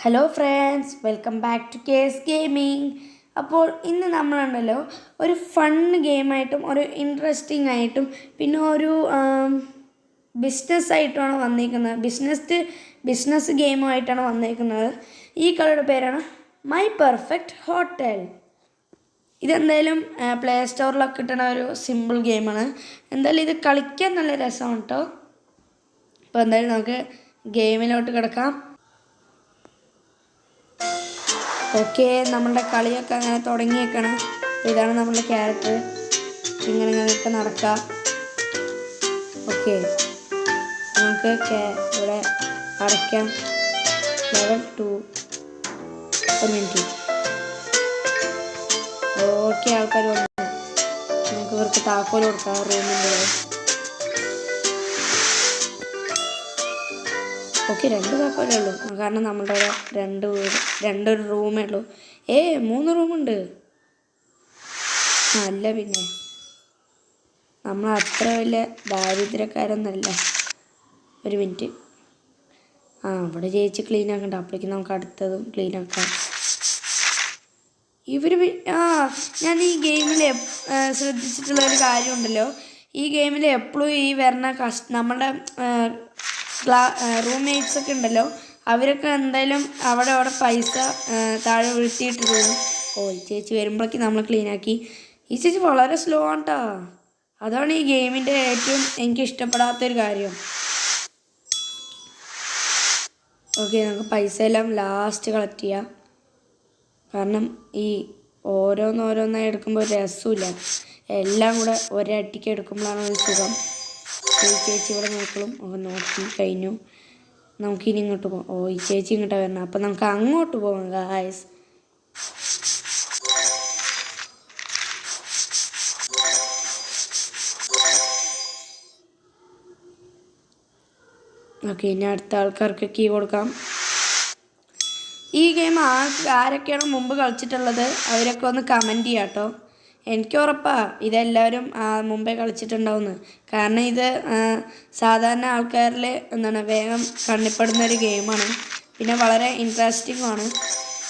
Hello friends, welcome back to case gaming. അപ്പോൾ ഇന്ന് നമ്മളുണ്ടല്ലോ ഒരു ഫൺ ഗെയിമായിട്ടും ഒരു ഇൻട്രസ്റ്റിംഗ് ആയിട്ടും പിന്നെ ഒരു ബിസിനസ്സായിട്ടുമാണ് വന്നിരിക്കുന്നത്. ബിസിനസ് ഗെയിമുമായിട്ടാണ് വന്നിരിക്കുന്നത്. ഈ കളിയുടെ പേരാണ് മൈ പെർഫെക്റ്റ് ഹോട്ടൽ. ഇതെന്തായാലും പ്ലേ സ്റ്റോറിലൊക്കെ കിട്ടുന്ന ഒരു സിമ്പിൾ ഗെയിമാണ്. എന്തായാലും ഇത് കളിക്കാൻ നല്ല രസമാണ് കേട്ടോ. അപ്പോൾ എന്തായാലും നമുക്ക് ഗെയിമിലോട്ട് കിടക്കാം. ഓക്കെ, നമ്മളുടെ കളിയൊക്കെ അങ്ങനെ തുടങ്ങിയേക്കണം. ഇതാണ് നമ്മളുടെ ക്യാരക്ടർ. ഇങ്ങനെയൊക്കെ നടക്കാം. ഓക്കെ, നമുക്ക് ഇവിടെ അടയ്ക്കാം. ലെവൽ 2 ഒരു മിനിറ്റ്. ഓക്കെ, ആൾക്കാർ വന്നു. നമുക്ക് ഇവർക്ക് താക്കോൽ കൊടുക്കാം റൂമിൻ്റെ. ഓക്കെ, 2 താക്കോലേ ഉള്ളൂ, കാരണം നമ്മുടെ രണ്ട് റൂമേ ഉള്ളൂ. 3 റൂമുണ്ട്. അല്ല, പിന്നെ നമ്മൾ അത്ര വലിയ ദാരിദ്ര്യക്കാരൊന്നുമല്ല. ഒരു മിനിറ്റ്. ഇവിടെ ചേച്ചി ക്ലീൻ ആക്കണ്ട. അപ്പോഴേക്കും നമുക്ക് അടുത്തതും ക്ലീൻ ആക്കാം. ഞാൻ ഈ ഗെയിമിൽ ശ്രദ്ധിച്ചിട്ടുള്ളൊരു കാര്യമുണ്ടല്ലോ. ഈ ഗെയിമിൽ എപ്പോഴും ഈ വരുന്ന നമ്മുടെ റൂംമേറ്റ്സൊക്കെ ഉണ്ടല്ലോ, അവരൊക്കെ എന്തായാലും അവിടെ പൈസ താഴെ വീഴ്ത്തിയിട്ട് പോകും. ഈ ചേച്ചി വരുമ്പോഴേക്കും നമ്മൾ ക്ലീനാക്കി. ഈ ചേച്ചി വളരെ സ്ലോ ആണ് കേട്ടോ. അതാണ് ഈ ഗെയിമിൻ്റെ ഏറ്റവും എനിക്ക് ഇഷ്ടപ്പെടാത്തൊരു കാര്യം. ഓക്കെ, നമുക്ക് പൈസ എല്ലാം ലാസ്റ്റ് കളക്ട് ചെയ്യാം. കാരണം ഈ ഓരോന്നായി എടുക്കുമ്പോൾ ഒരു രസമില്ല. എല്ലാം കൂടെ ഒരട്ടിക്ക് എടുക്കുമ്പോഴാണ് ഒരു സുഖം. ചേച്ചി ഇവിടെ നോക്കണം. നോക്കി കഴിഞ്ഞു. നമുക്കിനി ഇങ്ങോട്ട് പോകാം. ഈ ചേച്ചി ഇങ്ങോട്ടാണ് വരണം. അപ്പം നമുക്ക് അങ്ങോട്ട് പോകാം ഗായ്സ്. ഓക്കെ, ഇനി അടുത്ത ആൾക്കാർക്ക് കീ കൊടുക്കാം. ഈ ഗെയിം ആരൊക്കെയാണ് മുമ്പ് കളിച്ചിട്ടുള്ളത് അവരൊക്കെ ഒന്ന് കമൻറ്റ് ചെയ്യാം കേട്ടോ. എനിക്ക് ഉറപ്പാണ് ഇതെല്ലാവരും മുമ്പേ കളിച്ചിട്ടുണ്ടാവുമെന്ന്. കാരണം ഇത് സാധാരണ ആൾക്കാരിൽ വേഗം കണ്ണിപ്പെടുന്നൊരു ഗെയിമാണ്. പിന്നെ വളരെ ഇൻട്രസ്റ്റിംഗുമാണ്.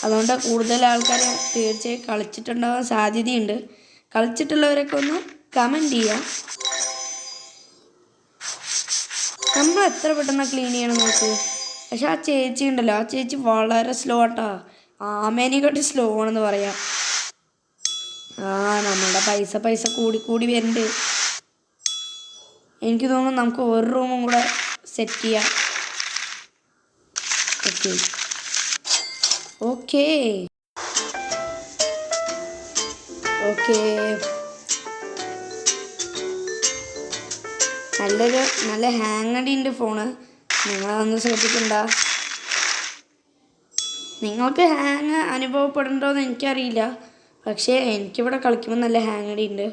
അതുകൊണ്ട് കൂടുതൽ ആൾക്കാർ തീർച്ചയായും കളിച്ചിട്ടുണ്ടാവാൻ സാധ്യതയുണ്ട്. കളിച്ചിട്ടുള്ളവരൊക്കെ ഒന്ന് കമൻറ്റ് ചെയ്യാം. നമ്മൾ എത്ര പെട്ടെന്ന് ക്ലീൻ ചെയ്യണം നോക്ക്. പക്ഷെ ആ ചേച്ചി ഉണ്ടല്ലോ, ആ ചേച്ചി വളരെ സ്ലോ ആട്ടോ. ആമേനെക്കാട്ടി സ്ലോ ആണെന്ന് പറയാം. നമ്മളുടെ പൈസ കൂടി വരുന്നുണ്ട്. എനിക്ക് തോന്നുന്നു നമുക്ക് ഒരു റൂമും കൂടെ സെറ്റ് ചെയ്യാം. ഓക്കെ നല്ല ഹാങ് അടിയുണ്ട് ഫോണ്. നിങ്ങളതൊന്നും ശ്രദ്ധിക്കണ്ട. നിങ്ങൾക്ക് ഹാങ് അനുഭവപ്പെടുന്നുണ്ടോയെന്ന് എനിക്കറിയില്ല. പക്ഷേ എനിക്കിവിടെ കളിക്കുമ്പോൾ നല്ല ഹാങ് അടിയുണ്ട്.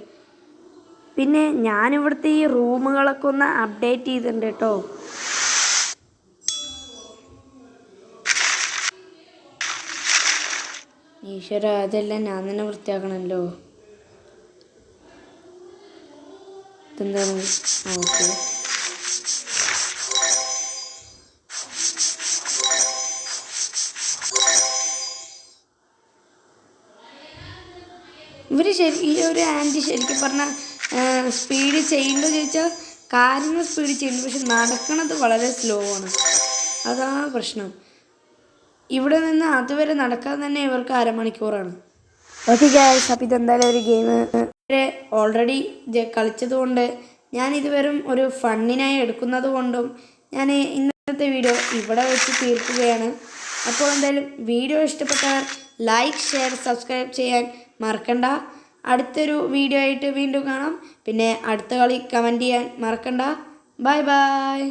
പിന്നെ ഞാനിവിടുത്തെ ഈ റൂമുകളൊക്കെ ഒന്ന് അപ്ഡേറ്റ് ചെയ്തിട്ടുണ്ട് കേട്ടോ. ഈശ്വര, അതെല്ലാം ഞാൻ തന്നെ വൃത്തിയാക്കണമല്ലോ. ഇതെന്താണ്? ഓക്കെ, ഈ ഒരു ആൻറ്റി ശരിക്കും പറഞ്ഞാൽ സ്പീഡ് ചെയ്യുന്നുണ്ടോ ചോദിച്ചാൽ കാര്യങ്ങൾ സ്പീഡ് ചെയ്യുന്നുണ്ട്. പക്ഷെ നടക്കണത് വളരെ സ്ലോ ആണ്. അതാണ് പ്രശ്നം. ഇവിടെ നിന്ന് അതുവരെ നടക്കാൻ തന്നെ ഇവർക്ക് അരമണിക്കൂറാണ്. ഓക്കെ ഗൈസ്, അപ്പോൾ ഇതെന്തായാലും ഒരു ഗെയിം ഓൾറെഡി കളിച്ചത് കൊണ്ട് ഞാനിത് വെറും ഒരു ഫണ്ണിനായി എടുക്കുന്നത് കൊണ്ടും ഞാൻ ഇന്നത്തെ വീഡിയോ ഇവിടെ വെച്ച് തീർക്കുകയാണ്. അപ്പോൾ എന്തായാലും വീഡിയോ ഇഷ്ടപ്പെട്ടാൽ ലൈക്ക്, ഷെയർ, സബ്സ്ക്രൈബ് ചെയ്യാൻ മറക്കണ്ട. അടുത്തൊരു വീഡിയോ ആയിട്ട് വീണ്ടും കാണാം. പിന്നെ അടുത്ത കളി കമൻറ്റ് ചെയ്യാൻ മറക്കണ്ട. Bye bye.